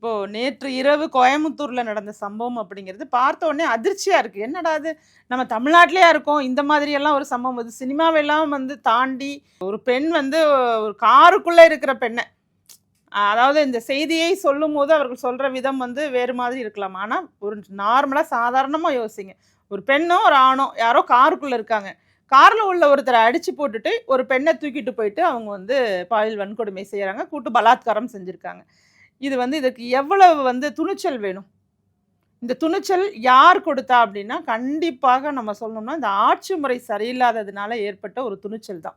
இப்போ நேற்று இரவு கோயம்புத்தூர்ல நடந்த சம்பவம் அப்படிங்கிறது பார்த்த உடனே அதிர்ச்சியா இருக்கு. என்னடா இது, நம்ம தமிழ்நாட்டிலேயா இருக்கோம், இந்த மாதிரி எல்லாம் ஒரு சம்பவம். இது சினிமாவெல்லாம் தாண்டி ஒரு பெண் ஒரு காருக்குள்ள இருக்கிற பெண்ணை, அதாவது இந்த செய்தியை சொல்லும்போது அவர்கள் சொல்ற விதம் வேறு மாதிரி இருக்கலாம். ஆனா ஒரு நார்மலா சாதாரணமா யோசிங்க. ஒரு பெண்ணோ ஒரு ஆணோ யாரோ காருக்குள்ள இருக்காங்க. கார்ல உள்ள ஒருத்தரை அடிச்சு போட்டுட்டு ஒரு பெண்ணை தூக்கிட்டு போயிட்டு அவங்க பாலியல் வன்கொடுமை செய்யறாங்க, கூட்டு பலாத்காரம் செஞ்சிருக்காங்க. இதுக்கு எவ்வளவு துணிச்சல் வேணும்? இந்த துணிச்சல் யார் கொடுத்தா அப்படின்னா, கண்டிப்பாக நம்ம சொல்லணும்னா இந்த ஆட்சி முறை சரியில்லாததுனால ஏற்பட்ட ஒரு துணிச்சல் தான்.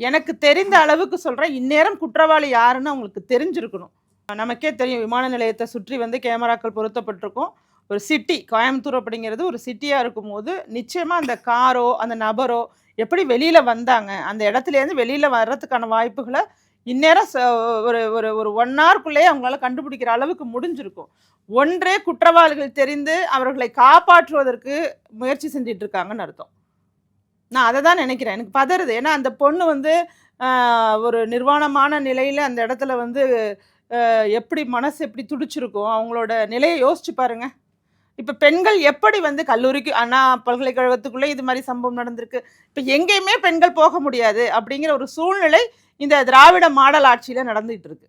எனக்கு தெரிந்த அளவுக்கு சொல்றேன், இந்நேரம் குற்றவாளி யாருன்னு அவங்களுக்கு தெரிஞ்சிருக்கணும். நமக்கே தெரியும், விமான நிலையத்தை சுற்றி கேமராக்கள் பொருத்தப்பட்டிருக்கும். ஒரு சிட்டி, கோயம்புத்தூர் அப்படிங்கிறது ஒரு சிட்டியா இருக்கும்போது நிச்சயமா அந்த காரோ அந்த நபரோ எப்படி வெளியில வந்தாங்க, அந்த இடத்துலேருந்து வெளியில வர்றதுக்கான வாய்ப்புகளை இந்நேரம் ஒரு ஒரு ஒரு 1 ஹவருக்குள்ளேயே அவங்களால கண்டுபிடிக்கிற அளவுக்கு முடிஞ்சிருக்கும். ஒன்றே குற்றவாளிகள் தெரிந்து அவர்களை காப்பாற்றுவதற்கு முயற்சி செஞ்சிட்டு இருக்காங்கன்னு அர்த்தம். நான் அதை தான் நினைக்கிறேன். எனக்கு பதறுது. ஏன்னா அந்த பொண்ணு ஒரு நிர்வாணமான நிலையில அந்த இடத்துல எப்படி மனசு எப்படி துடிச்சிருக்கும், அவங்களோட நிலையை யோசிச்சு பாருங்க. இப்போ பெண்கள் எப்படி கல்லூரிக்கு அண்ணா பல்கலைக்கழகத்துக்குள்ளே இது மாதிரி சம்பவம் நடந்திருக்கு. இப்போ எங்கேயுமே பெண்கள் போக முடியாது அப்படிங்கிற ஒரு சூழ்நிலை இந்த திராவிட மாடல் ஆட்சியில் நடந்துகிட்டு இருக்கு.